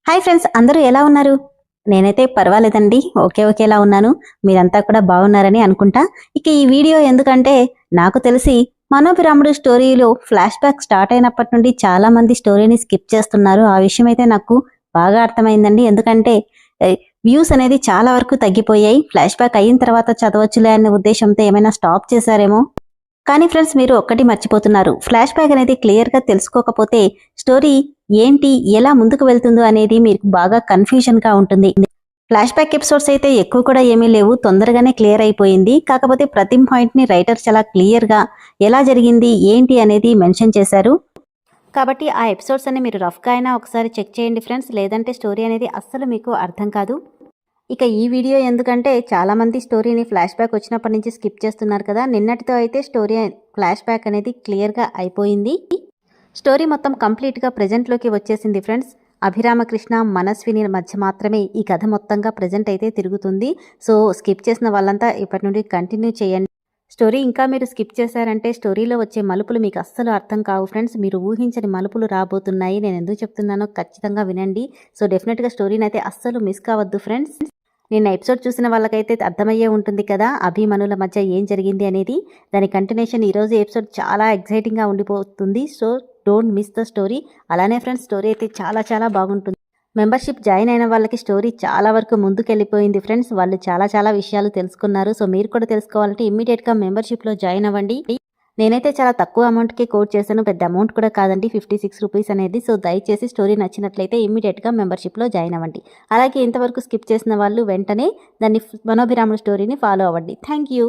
Hi friends, అందరూ ఎలా ఉన్నారు? నేనైతే పర్వాలేదండి. ఓకేలా ఉన్నాను. మీరంతా కూడా బాగున్నారని అనుకుంటా. ఇక ఈ వీడియో ఎందుకంటే నాకు తెలిసి 'మనోభిరాముడు' స్టోరీలో ఫ్లాష్ బ్యాక్ స్టార్ట్ అయినప్పటి నుండి చాలా మంది స్టోరీని స్కిప్ చేస్తున్నారు. ఆ విషయం అయితే నాకు బాగా అర్థమైందండి. ఎందుకంటే వ్యూస్ అనేది చాలా వరకు తగ్గిపోయాయి. ఫ్లాష్ బ్యాక్ అయిన తర్వాత చదవచ్చులే అనే ఉద్దేశంతో ఏమైనా స్టాప్ చేశారేమో. కానీ ఫ్రెండ్స్, మీరు ఒక్కటి మర్చిపోతున్నారు. ఫ్లాష్ బ్యాక్ అనేది క్లియర్‌గా తెలుసుకోకపోతే స్టోరీ ఏంటి, ఎలా ముందుకు వెళ్తుందో అనేది మీకు బాగా కన్‌ఫ్యూజన్‌గా ఉంటుంది. ఫ్లాష్ బ్యాక్ ఎపిసోడ్స్ అయితే ఎక్కువ కూడా ఏమీ లేవు. తొందరగానే క్లియర్ అయిపోయింది. కాకపోతే ప్రతి పాయింట్‌ని రైటర్ చాలా క్లియర్‌గా ఎలా జరిగింది, ఏంటి అనేది మెన్షన్ చేశారు. కాబట్టి ఆ ఎపిసోడ్స్ అన్ని మీరు రఫ్‌గా అయినా ఒకసారి చెక్ చేయండి ఫ్రెండ్స్. లేదంటే స్టోరీ అనేది అస్సలు మీకు అర్థం కాదు. ఇక ఈ వీడియో ఎందుకంటే చాలామంది స్టోరీని ఫ్లాష్ బ్యాక్ వచ్చినప్పటి నుంచి స్కిప్ చేస్తున్నారు కదా. నిన్నటితో అయితే స్టోరీ ఫ్లాష్ బ్యాక్ అనేది క్లియర్గా అయిపోయింది. స్టోరీ మొత్తం కంప్లీట్గా ప్రజెంట్లోకి వచ్చేసింది ఫ్రెండ్స్. అభిరామకృష్ణ, మనస్విని మధ్య మాత్రమే ఈ కథ మొత్తంగా ప్రజెంట్ అయితే తిరుగుతుంది. సో స్కిప్ చేసిన వాళ్ళంతా ఇప్పటి నుండి కంటిన్యూ చేయండి. స్టోరీ ఇంకా మీరు స్కిప్ చేశారంటే స్టోరీలో వచ్చే మలుపులు మీకు అస్సలు అర్థం కావు ఫ్రెండ్స్. మీరు ఊహించని మలుపులు రాబోతున్నాయి. నేను ఎందుకు చెప్తున్నానో ఖచ్చితంగా వినండి. సో డెఫినెట్గా స్టోరీని అయితే అస్సలు మిస్ కావద్దు ఫ్రెండ్స్. నిన్న ఎపిసోడ్ చూసిన వాళ్ళకైతే అర్థమయ్యే ఉంటుంది కదా అభిమనుల మధ్య ఏం జరిగింది అనేది. దాని కంటిన్యూషన్ ఈరోజు ఎపిసోడ్ చాలా ఎక్సైటింగ్గా ఉండిపోతుంది. So don't miss the story. అలానే ఫ్రెండ్స్, స్టోరీ అయితే చాలా చాలా బాగుంటుంది. మెంబర్షిప్ జాయిన్ అయిన వాళ్ళకి స్టోరీ చాలా వరకు ముందుకెళ్ళిపోయింది ఫ్రెండ్స్. వాళ్ళు చాలా విషయాలు తెలుసుకున్నారు. సో మీరు కూడా తెలుసుకోవాలంటే ఇమ్మీడియట్గా మెంబర్షిప్లో జాయిన్ అవ్వండి. నేనైతే చాలా తక్కువ అమౌంట్కే కోట్ చేశాను. పెద్ద అమౌంట్ కూడా కాదండి, 56 రూపీస్ అనేది. సో దయచేసి స్టోరీ నచ్చినట్లయితే ఇమ్మీడియట్గా మెంబర్షిప్లో జాయిన్ అవ్వండి. అలాగే ఇంతవరకు స్కిప్ చేసిన వాళ్ళు వెంటనే దాన్ని మనోభిరాముడు స్టోరీని ఫాలో అవ్వండి. Thank you.